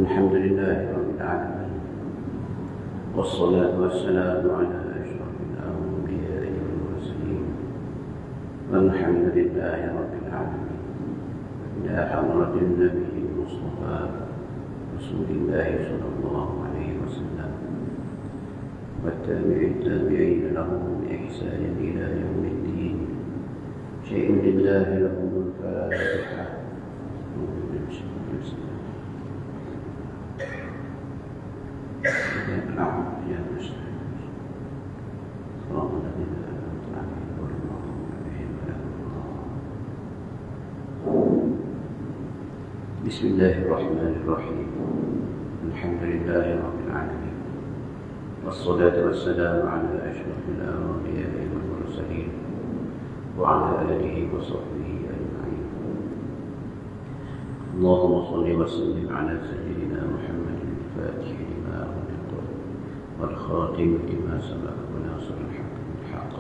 الحمد لله رب العالمين، والصلاة والسلام على أشرف الأنبياء والمرسلين، والحمد لله رب العالمين. إلى حضرة النبي المصطفى رسول الله صلى الله عليه وسلم، والتابعين لهم بإحسان إلى يوم الدين. شيء لله لهم الفاتحة. بسم الله الرحمن الرحيم. الحمد لله رب العالمين، والصلاة والسلام على أشرف الأنبياء والمرسلين، وعلى آله وصحبه أجمعين. اللهم صل وسلم على سيدنا محمد الفاتح لما أغلق والخاتم لما سبق وناصر الحق بالحق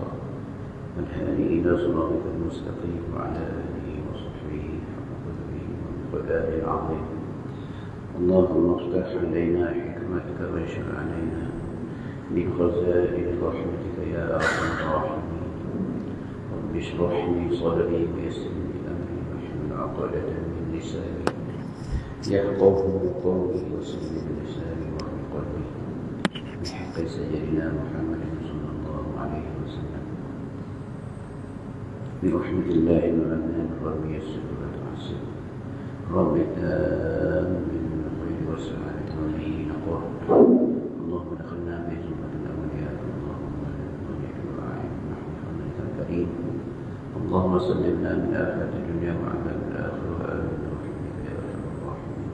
والهادي إلى صراطك المستقيم، وعلى آله وصحبه حق قدره ومقداره العظيم. اللهم افتح علينا حكمتك وانشر علينا من خزائن رحمتك يا أرحم الراحمين. رب اشرح لي صدري ويسر لي أمري واحلل عقدة من لساني يفقهوا قولي وسلم لساني وفي قلبي، بحق سيدنا محمد صلى الله عليه وسلم. برحمة الله المنان رب يسر وتعسر، رب آمن بالخير والسعادة وبه نقر. اللهم ادخلنا في زمرة الأولياء، اللهم ونعم الأعين نحن فضلك الكريم. اللهم سلمنا من آفات الدنيا وعذاب الآخرة وآمن برحمتك يا أرحم الراحمين.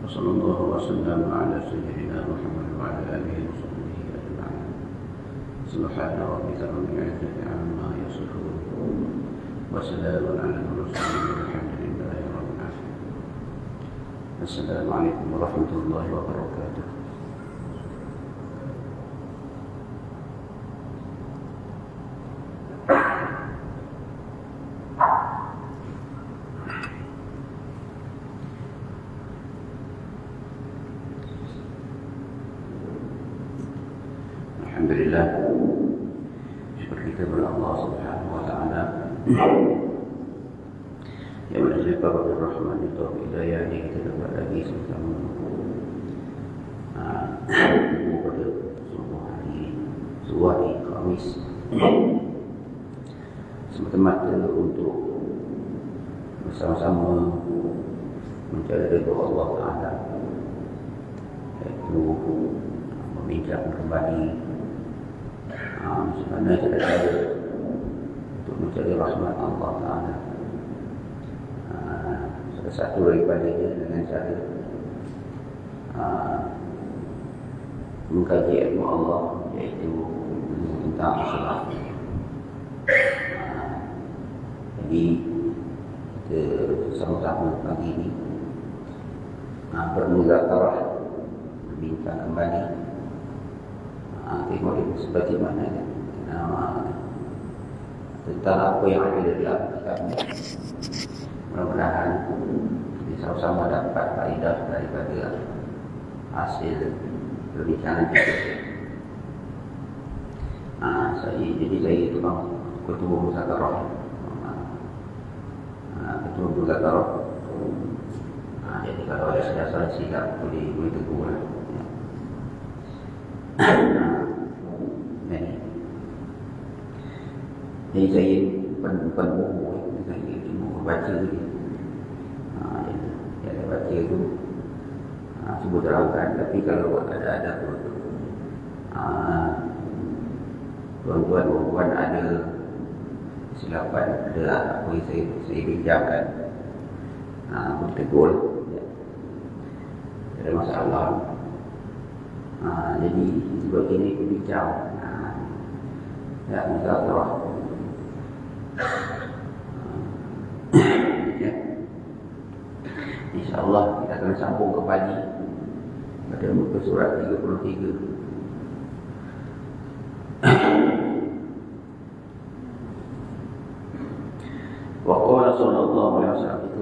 وصلى الله وسلم على سيدنا محمد وعلى آله وصحبه أجمعين. سبحان ربك رب العزة عما يصفون، وسلام على المرسلين، والحمد لله رب العالمين. السلام عليكم ورحمة الله وبركاته. Alhamdulillah, syukur kita kepada Allah Subhanahu wa taala yang menjadi bapak rahman itu hidayah ini kita dapat lagi sama pada sebuah hari Khamis semata-mata untuk bersama-sama mencari ridha Allah Taala, iaitu membincang kembali sebenarnya cara untuk mencari rahmat Allah Ta'ala. Salah satu daripadanya dengan cara mengkaji ilmu Allah, iaitu tentang akhlak. Jadi kita sama-sama pagi ini bermuzakarah, berbincang kembali tengok seperti mana tentang apa yang ada di dalam kitab ini. Mudah-mudahan kita sama-sama dapat faedah daripada hasil perbincangan kita. Saya tukang ketua muzakarah. Ketua muzakarah. Jadi kalau ada salah silap boleh tegur. Jadi saya bukan buku, saya cuma baca je. Yang baca tu cuba terangkan. Tapi kalau ada tuan-tuan ada silapan, ada apa yang saya bincangkan, boleh tegur, ada masalah. Jadi sebab ini berbincang muzakarah. InsyaAllah kita akan sambung kembali pada muka surat 33. Wa qala sallallahu alaihi wasallam itu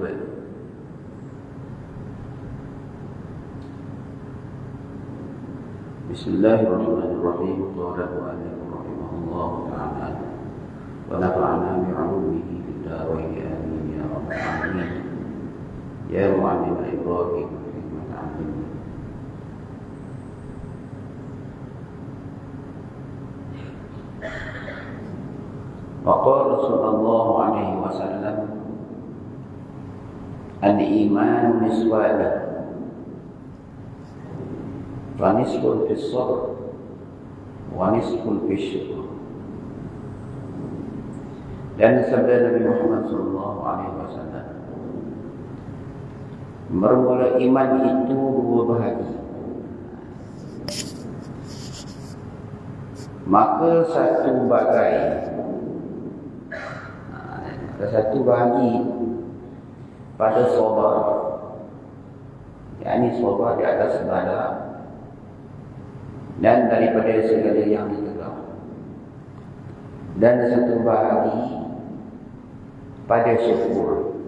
Bismillahirrahmanirrahim. Qala al-mu'allif rahimahullah ta'ala wa nafa'ana bi'ulumihi fid dharain amin ya rabbal alamin. Ya mu'allim Ibrahim hikmat 'alim. Wa qala sallallahu alaihi wasallam al-iman niswani فنصف في الصبر ونصف في الشكر. Dan sabda Nabi Muhammad sallallahu alaihi wasallam, bermula iman itu dua bahagi. Maka satu bahagi pada sabar, yakni sabar di atas bala dan daripada segala yang dicegah, dan satu bahagi pada syukur,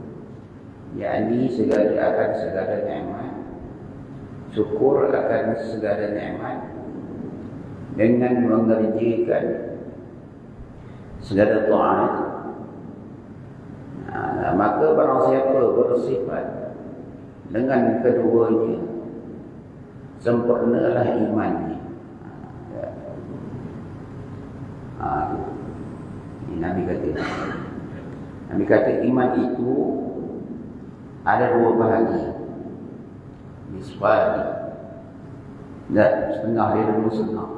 yakni akan segala nikmat, syukur akan segala nikmat dengan mengerjakan segala taat. Maka barang siapa bersifat dengan keduanya, sempurnalah imannya. Nabi kata iman itu ada dua bahagi. Nisfani, dan setengah dia dulu setengah.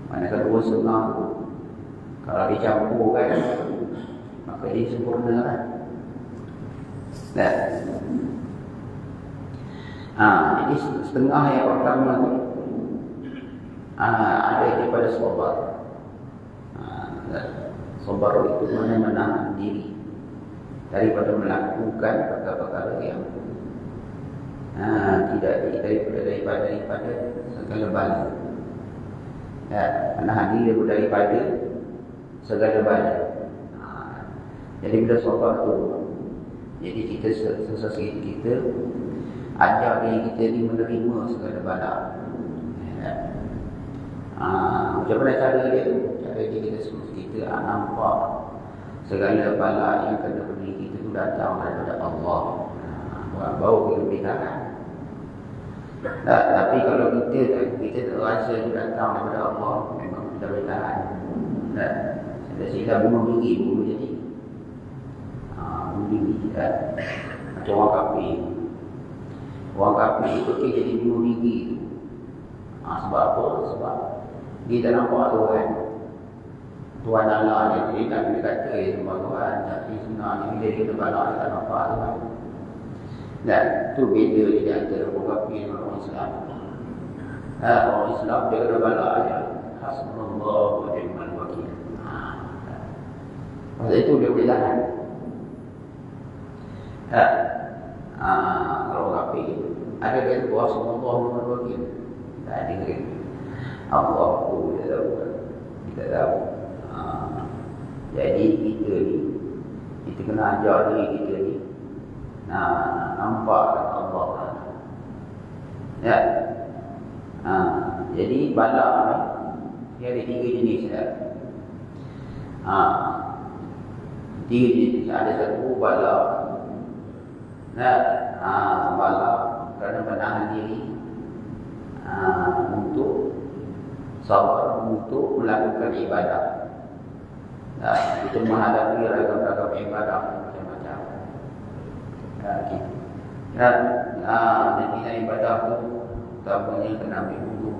Manakala dua setengah tu, kalau dicampurkan, maka dia sempurna kan. Jadi setengah yang pertama tu ada daripada sabar. Sabar itu menahan diri daripada melakukan perkara-perkara yang tidak daripada segala bala. Menahan diri daripada segala bala. Jadi bila sabar tu, jadi kita sesuatu kita ajar diri kita ni menerima segala bala. Macam mana cara dia? Cara dia kita nampak segala bala yang kena beri kita tu datang daripada Allah. Baru kita boleh tahan. Tapi kalau kita tak rasa itu datang daripada Allah, memang kita boleh tahan. Sila bunuh diri dulu jadi. Bunuh diri. Macam orang kafir. Orang kafir itu jadi bunuh diri tu. Sebab apa? Sebab dia tak nampak Tuhan Allah ni. Dia kata sembah Tuhan, tapi sebenarnya bila dia terbalik dia tak nampak Tuhan. Dan tu beza dia antara orang kafir dengan orang Islam. Orang Islam dia kena balak je, hasbunallah wa ni'mal wakil. Masa itu dia boleh tahan. Kalau orang kafir ada kata hasbunallah wa ni'mal wakil, tak dengar. Allah pun kita tahu. Jadi kita kena ajar diri kita ni nampak Allah. Jadi bala ni dia ada tiga jenis. Tiga jenis. Ada satu bala bala kerana menahan diri untuk sabar, untuk melakukan ibadah. Kita menghadapi ragam-ragam ibadah macam-macam. Dan ibadah tu utamanya kena ambil wudu.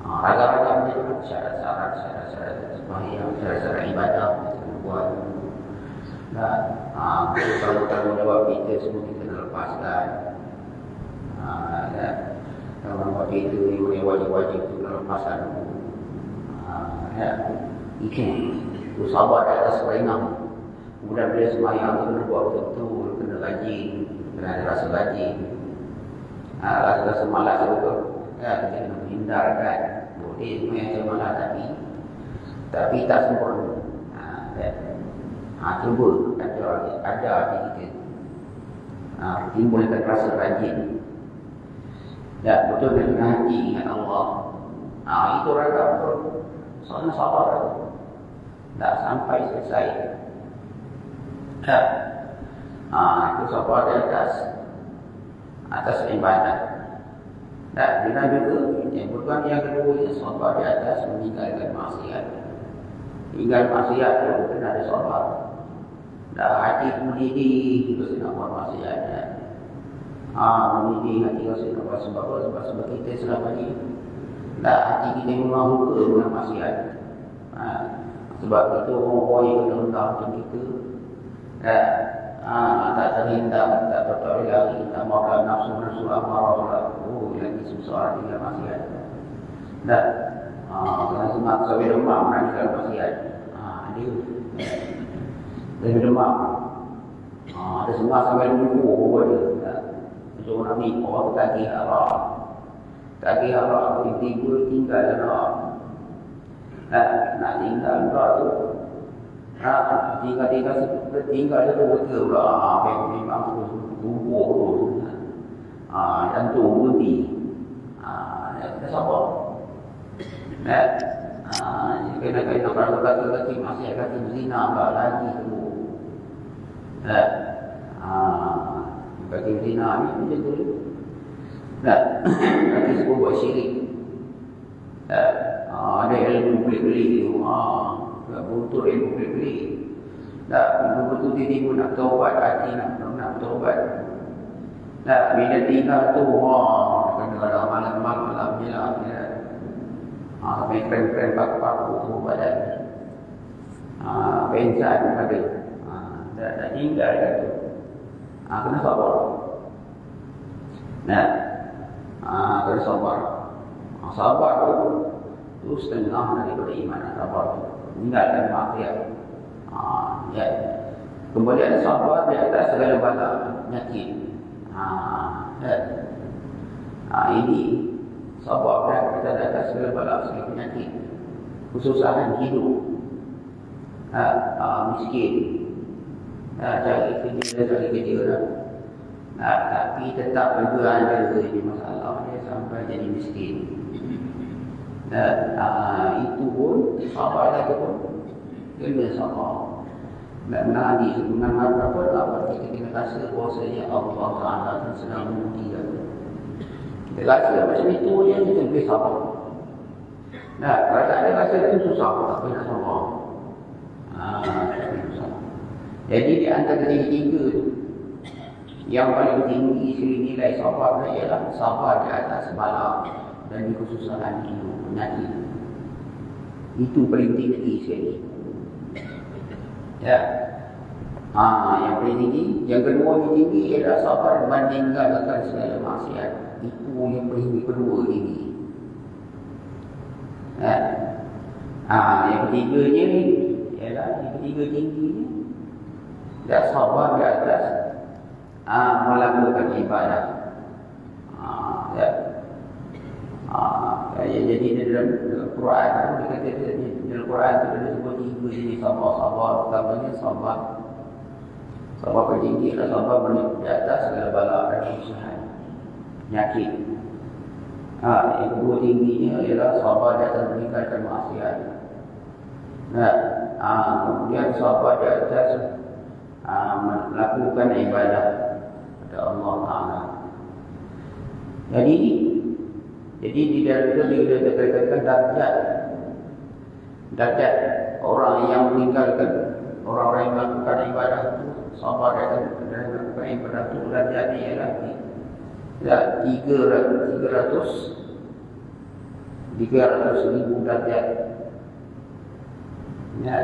Ragam-ragam macam syarat-syarat sembahyang, syarat-syarat ibadah kita buat. Kalau tanggungjawab kita semua kita kena lepaskan. Tanggungjawab kita ni wajib-wajib kita kena lepaskan. Itu sabar di atas perintah. Kemudian bila sembahyang tu kena buat betul, kena rajin, kena ada rasa rajin. Rasa malas tu kita kena menghindarkan. Boleh sembahyang malas tapi tak sempurna. Cuba ajar hati kita, timbulkan rasa rajin. Dan betul dengan hati ingat Allah. Itu ragam betul. Soalnya sabar tak sampai selesai. Itu sabar di atas ibadat. Dan bila juga yang berkuat yang kedua ini sabar di atas meninggalkan maksiat. Tinggal maksiat itu kena ada sabar. Dan hati mendidih kita nak buat maksiat. Mendidih hati kita nak buat sebab kita selama ini dan hati kita memang luka dengan maksiat. Sebab itu orang-orang yang kena rendah macam kita tak terhindar, tak bertolak lari, tak makan nafsu amarah. Lagi susah tinggal maksiat. Dan kena semak sampai demam nak tinggal maksiat. Dia demam. Ada semak sampai lumpuh pun dia. Macam orang ni, orang kaki haram. Kaki haram, tiba-tiba tinggal haram. Nak tinggal haram tu. Tinggal dia tu betul pula. Memang lumpuh tu. Jantung berhenti. Dia sabar. Kena kalau kaki masih kaki berzina tak lagi tu. Kaki berzina ni macam tu. Kaki semua buat syirik. Ada ilmu beli-beli tu. Butuh ilmu beli-beli. Betul-betul tiba-tiba nak taubat, hati nak taubat. Bila tinggal tu, kena malam-malam je lah. Sampai keren-keren paku-paku tu badan. Pencat ada. Dah tinggal kat tu. Kena sabar. Kena sabar. Sabar tu setengah daripada iman. Sabar tu meninggalkan maksiat. Kemudian sabar di atas segala bala penyakit. Ini sabar kita di atas segala bala segala penyakit, kesusahan hidup, miskin, cari kerja tapi tetap juga ada masalah dia sampai jadi miskin. Itu pun sabar lagi pun kena sabar. Nabi sebenarnya apa kita kena rasa bahawasanya Allah Ta'ala dan sedang menguji kita rasa macam itu je kita boleh sabar. Kalau tak ada rasa itu susah, tak boleh nak sabar. Jadi di antara tiga tu yang paling tinggi segi nilai sabar ialah sabar di atas bala dan di kesusahan hidup penyakit. Itu paling tinggi sekali. Yang paling tinggi. Yang kedua yang tinggi ialah sabar meninggalkan segala maksiat. Itu yang paling kedua tinggi. Yang ketiganya ialah yang ketiga tingginya dan sabar di atas melakukan ibadah. Jadi dalam Quran tu dia kata dalam Quran tu ada sebut tiga jenis sabar. Pertamanya sabar paling tinggi adalah sabar di atas segala bala dan kesusahan, penyakit. Yang kedua tingginya ialah sabar di atas meninggalkan maksiat. Kemudian sabar di atas melakukan ibadah kepada Allah Ta'ala. Jadi di dalam itu dia katakan darjat orang yang meninggalkan, orang-orang yang melakukan ibadah itu sabar dan melakukan ibadah itu darjatnya ialah 300,000 darjat. 300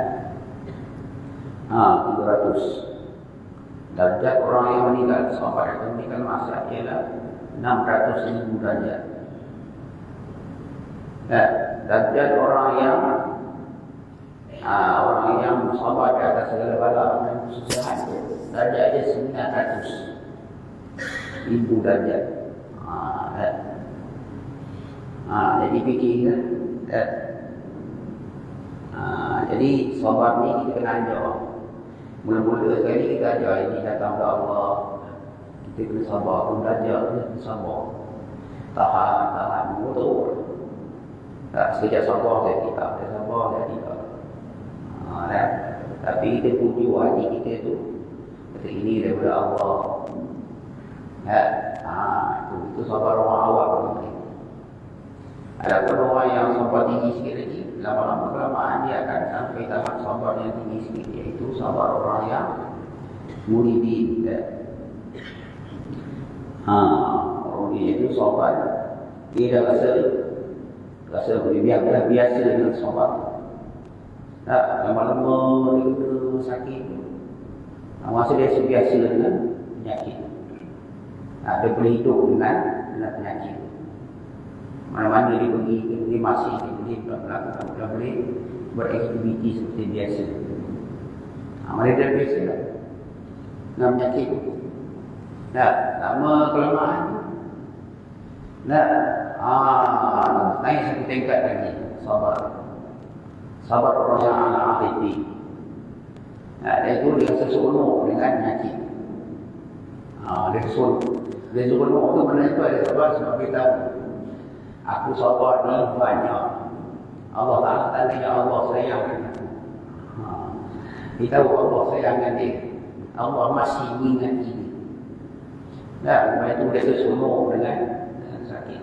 darjat orang yang meninggal sabar dan meninggal maksiat ialah 600,000 darjat. Darjat orang yang sabar di atas segala bala dan kesusahan, darjatnya 900,000 darjat. Jadi fikirkan. Jadi sabar ni kita kena ajar. Mula-mula sekali kita ajar ini datang dari Allah. Kita kena sabar, pun belajar kita kena sabar. tahan betul. Sekejap sabar saya tidak, sabar saya tidak. Dan, tapi kita puju hati kita tu, kata ini daripada Allah. Itu sabar orang awal mungkin. Ada orang yang sabar tinggi sikit lagi, lama-lama kelamaan dia akan sampai tahap sabar yang tinggi sikit, iaitu sabar orang yang muridin. Orang ini itu sabar, dia dah rasa biasa dengan sabar. Lama-lama dia sakit, masa dia biasa dengan penyakit. Dia boleh hidup dengan penyakit. Mana-mana dia pergi, dia masih dia boleh beraktiviti seperti biasa. Mereka biasa dengan penyakit. Lama kelamaan naik satu tingkat lagi. Sabar orang yang ala-ahiti. Dia itu dia seronok dengan penyakit. Dia seronok tu mana itu ada sabar sebab kita aku sabar ni banyak. Allah Ta'ala tanya, ya Allah sayangkan aku. Kita tahu Allah sayangkan dia. Allah masih ingat ini. Lepas itu dia seronok dengan sakit.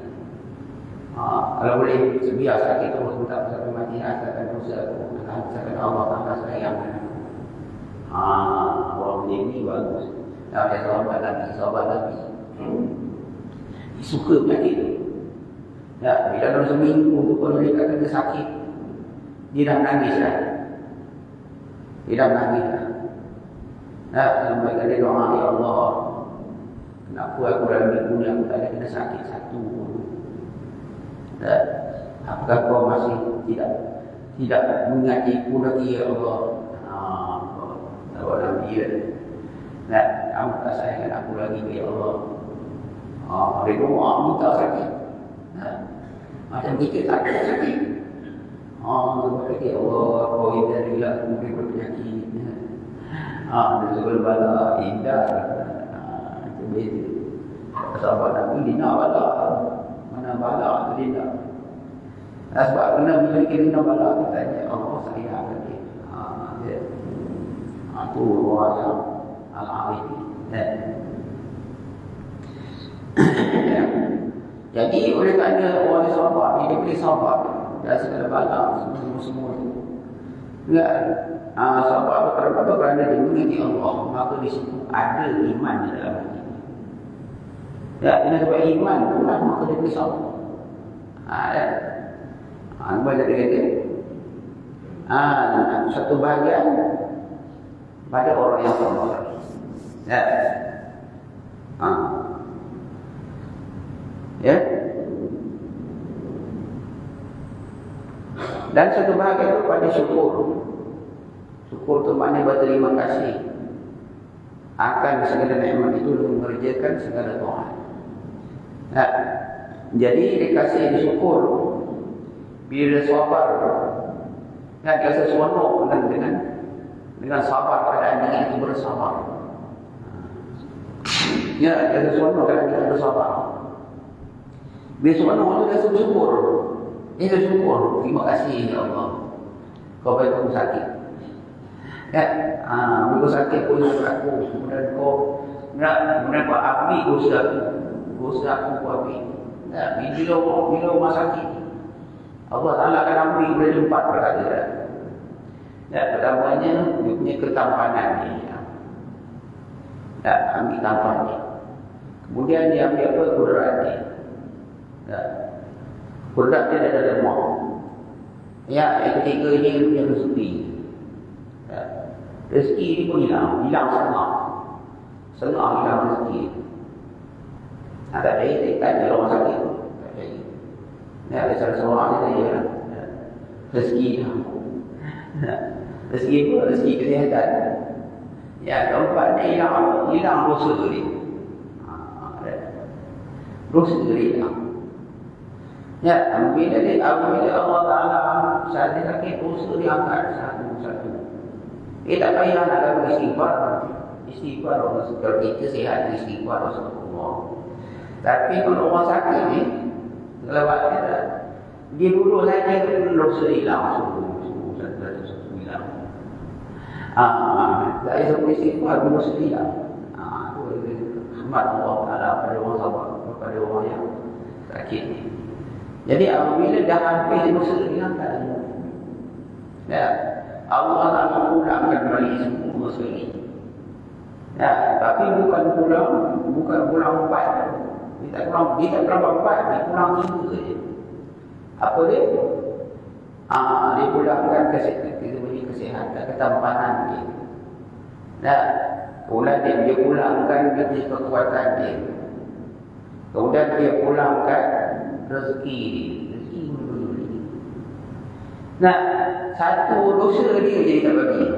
Kalau boleh sebiar sakit terus tak sampai mati, asalkan dosa aku, asalkan Allah Ta'ala sayangkan aku. Orang macam ni bagus. Dia sahabat Nabi. Dia suka penyakit tu. Bila dalam seminggu tu kalau dia kata dia sakit, dia dah menangis lah. Sampai kata dia doa, ya Allah, kenapa aku dalam minggu ni aku tak ada kena sakit satu pun. Apakah kau masih tidak mengasihiku lagi, ya Allah? Allah Nabi ya. Kamu tak sayangkan aku lagi, ya Allah. Dia doa minta sakit. Macam kita tak ada sakit. Kata ya Allah, kau hindarilah aku dari berpenyakit. Dari segala bala, indah. Itu beza. Sahabat Nabi dia nak bala. Mana bala tu dia nak. Sebab kena bila kita nak bala, kita tanya Allah sayangkan dia. Itu orang yang al-arif. Jadi oleh kerana orang yang sabar, dia boleh sabar dan segala bala semua itu. Sabar kerana dia mengerti Allah, maka di situ ada iman di dalam hati. Kena sebab iman pula maka dia boleh sabar. Baca dia kata satu bahagian pada orang yang sabar. Dan satu bahagian pada syukur. Syukur itu maknanya berterima kasih akan segala nikmat itu mengerjakan segala Tuhan. Jadi dikasih disyukur bila dia sabar. Dia seronok dengan sabar keadaan diri itu bersabar. Dia seronok keadaan diri bersabar. Bila seronok itu dia bersyukur. Dia bersyukur, terima kasih ya Allah. Kau bagi aku sakit. Bila sakit pun aku, kemudian kau ambil dosa aku kau ambil. Bila rumah sakit, Allah Ta'ala akan ambil boleh 4 perkara. Pertamanya dia punya ketampanan dia. Ambil tampan dia. Kemudian dia ambil apa? Kudrat dia. Kudrat dia ada lemah. Yang ketiga ini dia punya rezeki. Rezeki ini pun hilang setengah. Setengah hilang rezeki. Tak ada yang tanya rumah sakit tu. Ada salah seorang dia tanya rezeki tu. Rezeki apa? Rezeki kesihatan. Keempatnya hilang dosa dia. Dosa dia hilang. Bila Allah Ta'ala saat dia sakit, dosa dia angkat satu-satu. Tak payah nak lakukan istighfar. Istighfar kalau kita sihat, istighfar Rasulullah. Tapi kalau orang sakit ni, Kalau dia dulu saja dosa hilang hilang. Dari sampai situ ada dosa hilang. Rahmat Allah Taala pada orang sabar, pada orang yang sakit. Jadi apabila dah habis dosa hilangkan. Ya, Allah Taala pulangkan balik semua dosa ini. Ya, tapi bukan pulang 4. Dia tak pulang 4, dia pulang 3 saja. Apa dia? Dia pulangkan kesihatan, ketampanan dia. Nah, kemudian dia pulangkan kekuatan dia. Kemudian dia pulangkan rezeki dia. Nah, satu dosa dia jadi tak bagi.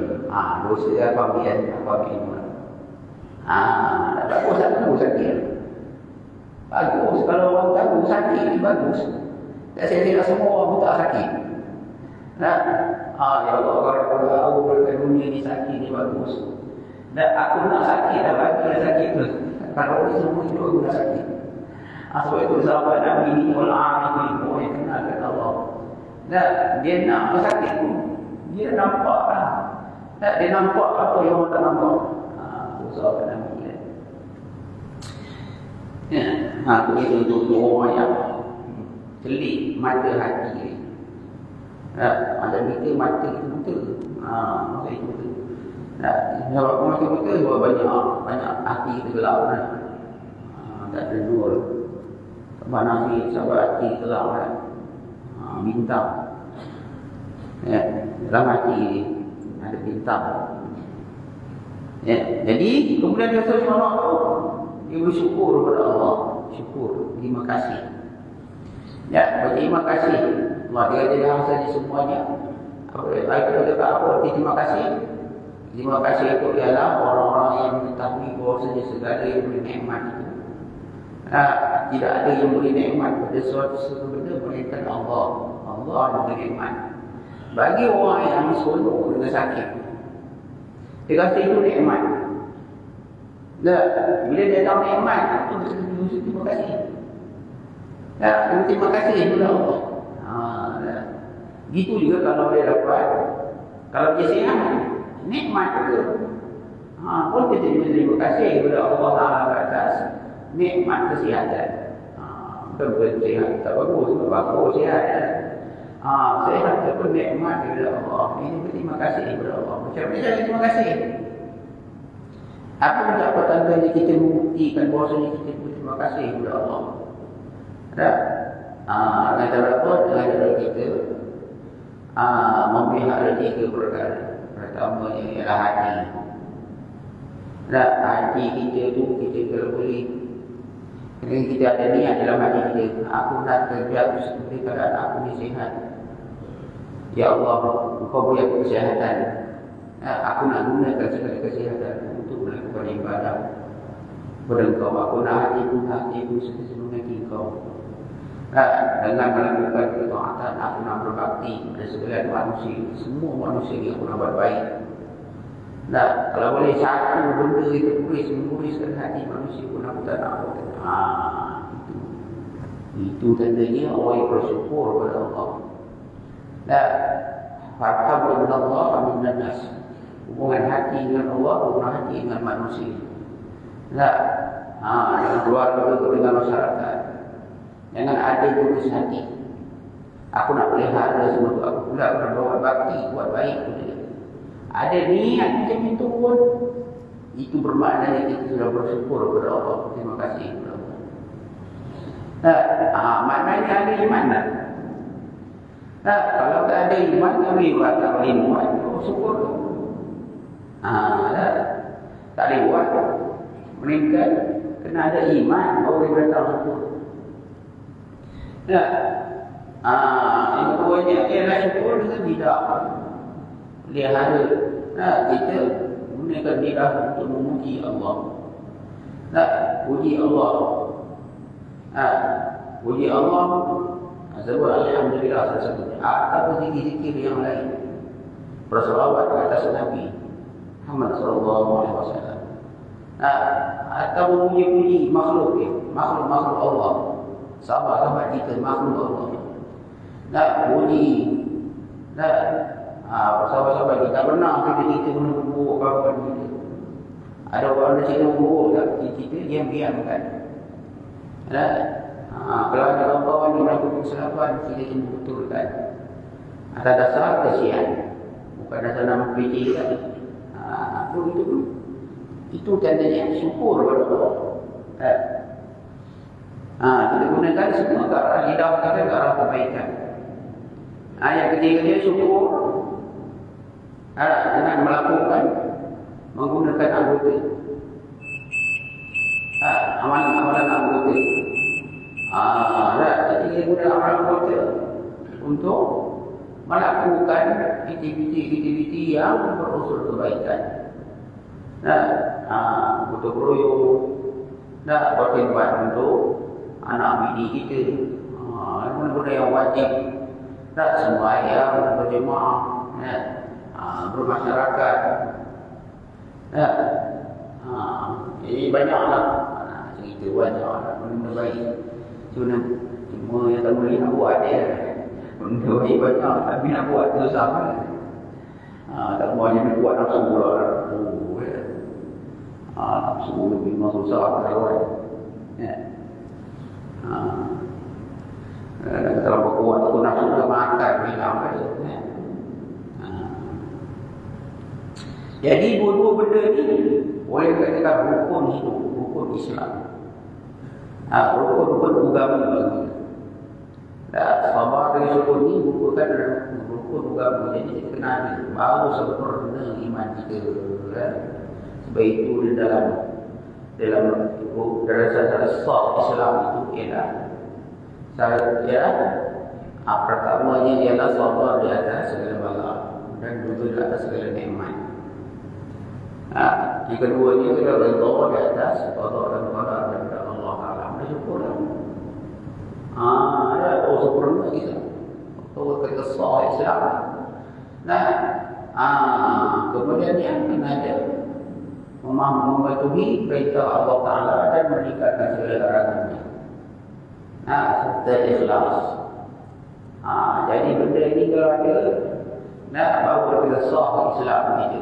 Dosa apabila tak bagus satu sakit. Bagus kalau orang tahu sakit bagus. Tak saya semua orang pun tak sakit. Nah, ya Allah, kalau tahu kat dunia ni sakit ni bagus. Dan aku nak sakit dah bagi dah sakit tu. Kalau ni semua hidup aku dah sakit. Sebab itu sahabat Nabi ni orang itu yang kenal kat Allah. Dan dia nak sakit tu, dia nampak lah. Dia nampak apa yang orang tak nampak. Sahabat Nabi ni. Ya, itu orang yang telik mata hati dia. Macam kita mata itu buta. Masa itu buta. Sebab masa buta sebab banyak hati kita gelap. Tak ada nur. Sebab Nabi sahabat hati gelap. Bintang. Ya, dalam hati ada bintang. Ya, jadi kemudian dia seorang tu dia bersyukur kepada Allah. Syukur, terima kasih. Ya, berterima kasih. Allah dia saja semuanya. Kita kata apa? Terima kasih. Terima kasih itu ialah orang-orang yang mengetahui bahawasanya segala yang beri nikmat itu. Tidak ada yang beri nikmat pada suatu benda melainkan Allah. Allah yang beri nikmat. Bagi orang yang sonok dengan sakit, dia kata itu nikmat. Bila dia tahu nikmat, itu terima kasih. Terima kasih kepada Allah. Gitu juga kalau dia dapat, kalau dia sihat, nikmat juga. Pun kita terima kasih kepada Allah Taala atas nikmat kesihatan. Bukan sihat tak bagus, bagus sihat. Sihat itu nikmat kepada Allah. Ini berterima kasih kepada Allah. Macam mana cara terima kasih? Apa mendapat tandanya kita membuktikan bahawasanya kita berterima kasih kepada Allah? Dengan cara apa? Dengan cara kita memelihara 3 perkara. Pertamanya ialah hati. Hati kita tu kita kalau boleh, kerana kita ada niat dalam hati kita, aku nak kerja seperti keadaan aku ni sihat. Ya Allah, Engkau beri aku kesihatan. Aku nak gunakan segala kesihatan untuk melakukan ibadah kepada Engkau. Aku nak hatiku seperti Engkau. Dengan melakukan ketaatan, aku nak berbakti kepada segala manusia, semua manusia yang aku nak buat baik. Kalau boleh satu benda itu menuliskan hati manusia pun aku tak nak buat. Itu tandanya orang yang bersyukur kepada Allah. Farham dengan Allah, aminan nas. Hubungan hati dengan Allah, hubungan hati dengan manusia. Dengan keluarga, dengan masyarakat. Jangan ada putus hati. Aku nak pelihara semua tu. Aku pula berbuat bakti, buat baik kepada dia. Ada niat macam itu pun, itu bermakna kita sudah bersyukur kepada Allah. Terima kasih kepada Allah. Maknanya ada iman tak? Kalau tak ada iman, kami buat tak boleh buat. Syukur. Tak boleh buat. Melainkan kena ada iman, baru dia datang syukur. Yang keduanya ialah syukur dengan lidah. Pelihara. Kita gunakan lidah untuk memuji Allah. Puji Allah. Puji Allah. Sebab alhamdulillah salah satunya. Atau zikir-zikir yang lain. Berselawat ke atas Nabi Muhammad SAW. Atau memuji-puji makhluk Allah. sahabat-sahabat kita, makhluk Allah. Tak boleh. Tak. Sahabat-sahabat kita tak pernah kita menunggu kawan kita. Ada orang yang cerita buruk tak? Kita diam-diamkan. Tak. Kalau ada kawan-kawan yang melakukan kesalahan, kita kena betulkan. Atas dasar kesian. Bukan dasar nak mempercayai. Itu tandanya syukur kepada Allah. Tak. Kita gunakan semua ke arah lidah kita, ke arah kebaikan. Yang ketiga dia syukur dengan melakukan, menggunakan anggota. Amalan anggota. Jadi guna amalan anggota untuk melakukan aktiviti-aktiviti yang berunsur kebaikan. Untuk beroyong, berkhidmat untuk anak bini kita, benda yang wajib, sembahyang, berjemaah, bermasyarakat. Jadi banyaklah cerita, banyaklah benda baik. Cuma yang tak boleh nak buat dia. Benda baik banyak, tapi nak buat tu sama. Tak semuanya nak buat nafsu pula. Nafsu memang susah kawan. Kalau berkuat tu nafsu dah makan hilang kan. Jadi dua-dua benda ni boleh dikatakan rukun hidup, rukun Islam. Rukun agama. Sabar dan syukur ni merupakan rukun agama. Jadi kita kenal baru sempurna iman kita. Sebab itu di dalam sah Islam itu ialah pertamanya ialah sabar di atas segala bala dan juga di atas segala nikmat. Yang keduanya ialah redha di atas qada dan qadar daripada Allah Taala. Bersyukur. Sempurna Islam. Kita sah Islam. Kemudian yang ada mematuhi perintah Allah Taala dan meningkatkan segala larangannya. Serta ikhlas. Jadi benda ini kalau ada, baru kita sah Islam itu.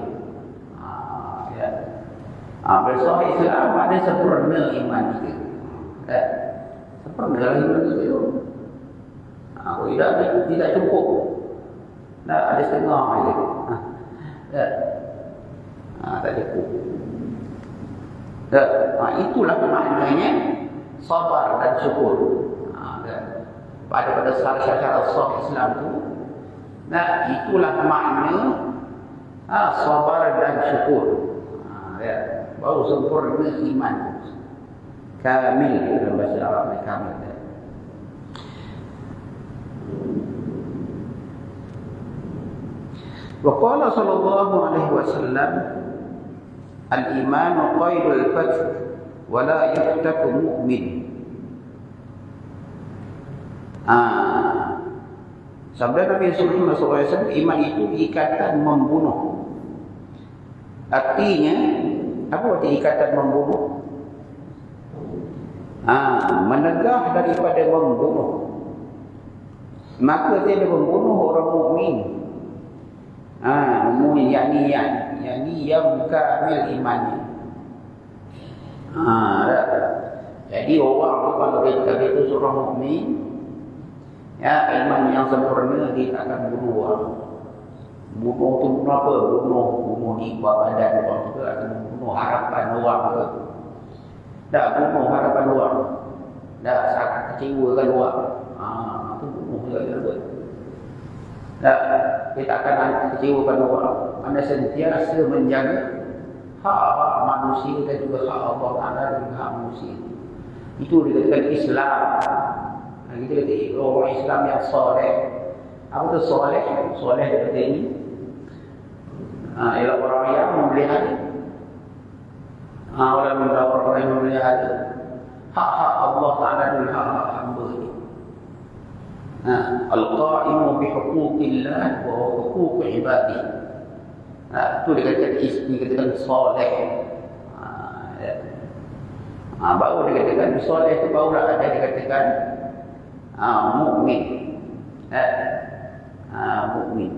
Bersah Islam ada sempurna iman kita. Sempurna iman kita itu. Tidak cukup. Ada setengah saja. Tak cukup. Itulah maknanya sabar dan syukur. Pada syarat sah Islam itu, itulah makna sabar dan syukur. Baru sempurna iman. Kamil dalam bahasa Arab, kamil. Wa qala sallallahu alaihi wasallam, al-iman qaidul fath wa la yaftaku mu'min. Sabda Nabi sallallahu alaihi wasallam, iman itu ikatan membunuh. Artinya apa arti ikatan membunuh? Menegah daripada membunuh. Maka dia membunuh orang mukmin. Mukmin yakni yang kamil imannya. Jadi orang kalau kita itu seorang mukmin, iman yang sempurna, dia akan bunuh orang. Bunuh tu bunuh apa? Bunuh di bawah badan orang ke, atau bunuh harapan orang ke. Tak bunuh harapan orang. Tak sangat kecewakan orang. Itu bunuh juga. Tak, kita akan kecewakan orang. Anda sentiasa menjaga hak-hak manusia dan juga hak Allah Taala dan hak manusia. Itu dikatakan Islam. Kita kata orang Islam yang soleh. Apa tu soleh? Soleh seperti ini. Ialah orang yang memelihara. Orang yang memelihara hak-hak Allah Taala dan hak-hak hamba ini. Al-qa'imu bihuquqillah wa huquq ibadih. Itu dikatakan soleh. Baru dikatakan soleh itu barulah ada dikatakan Mukmin. Mukmin.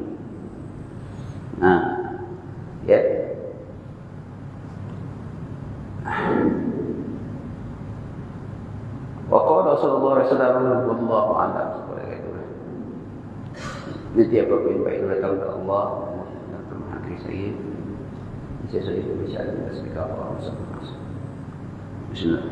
Ya. Waqala sallallahu alaihi wasallam wallahu a'lam. Nanti apa yang baik datang dari Allah dan menghakimi saya. Saya berbicara dengan segala Allah SWT. Bismillah.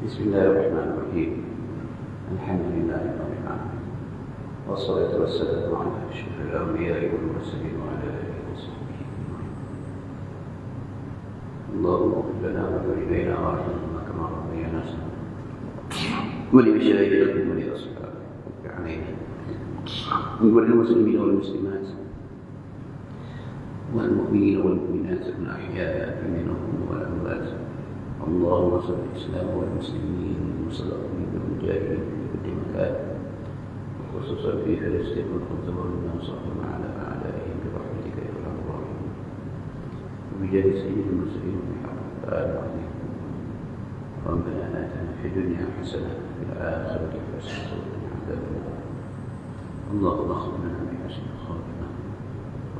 Bismillahirrahmanirrahim. Alhamdulillahirabbil alamin. Wassalatu wassalamu ala asyrafil anbiya'i wal mursalin wa ala alihi wa sahbihi ajma'in. Allahumma ighfir lana wa liwalidayna warhamna kama rabbayana saghira. ولمشايخنا ولأصحابنا علينا وللمسلمين والمسلمات والمؤمنين والمؤمنات الأحياء منهم والأموات. اللهم صل الإسلام والمسلمين والمستضعفين والمجاهدين في كل مكان وخصوصا في فلسطين والقدس والنصارى على أعدائهم برحمتك يا أرحم الراحمين وبجاه سيد المرسلين وبحق العظيم. ربنا آتنا في الدنيا حسنة وفي الآخرة حسنة وقنا عذاب النار. اللهم اغفر لنا بحسن خاتمة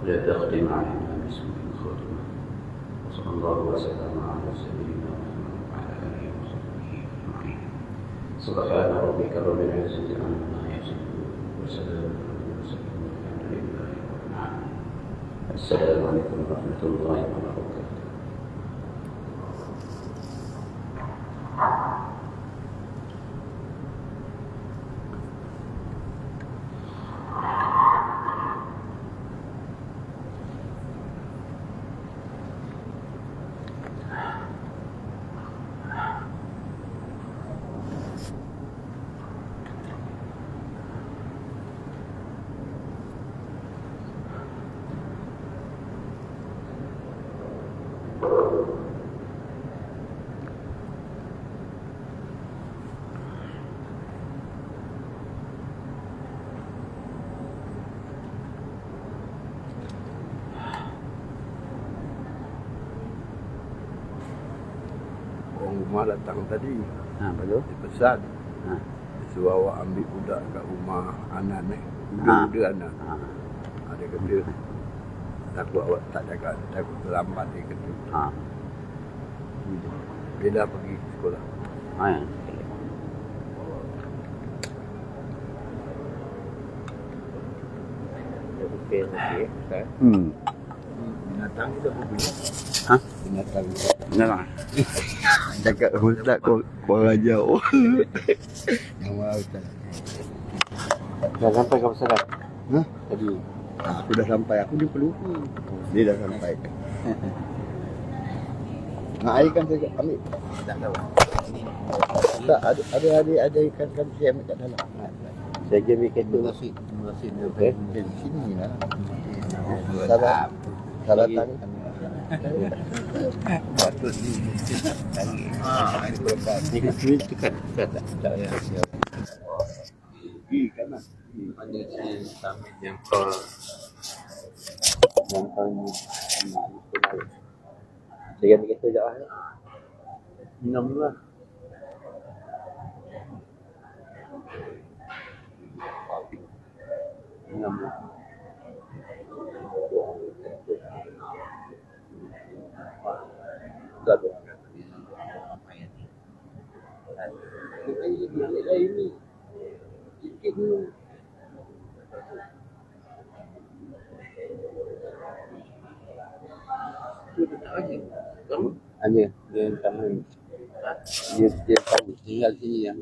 ولا تختم علينا بسوء خاتمة. وصلى الله وسلم على سيدنا محمد وعلى آله وصحبه أجمعين. سبحان ربك رب العزة عما يصفون وسلام على المرسلين والحمد لله رب العالمين. السلام عليكم ورحمة الله وبركاته. Rumah datang tadi. Betul. Dipesan. Disuruh awak ambil budak kat rumah anak ni. Budak anak. Dia kata, takut awak tak jaga, takut terlambat dia kata. Bila pergi sekolah. Okey. Binatang kita berbunyi. Binatang. Benar. Cakap Ustaz kau ajar. Yang mahu Ustaz. Dah sampai ke pesawat? Tadi. Aku dah sampai. Aku jumpa lupa. Dia dah sampai. Nak air kan saya ambil. Tak tahu. Tak ada ikan saya ambil kat dalam. Saya ambil kereta. Merasin dia. Di sini lah. Salah tangan. Patut ni lagi. Ini berapa? Ni kan sini tekan. Tak. Kan lah. Ada sambil yang tol ni. Saya ambil kereta sekejap lah. 6 lah. Satu. Ini. Sikit dulu. Hanya dia tangan. Dia tinggal sini yang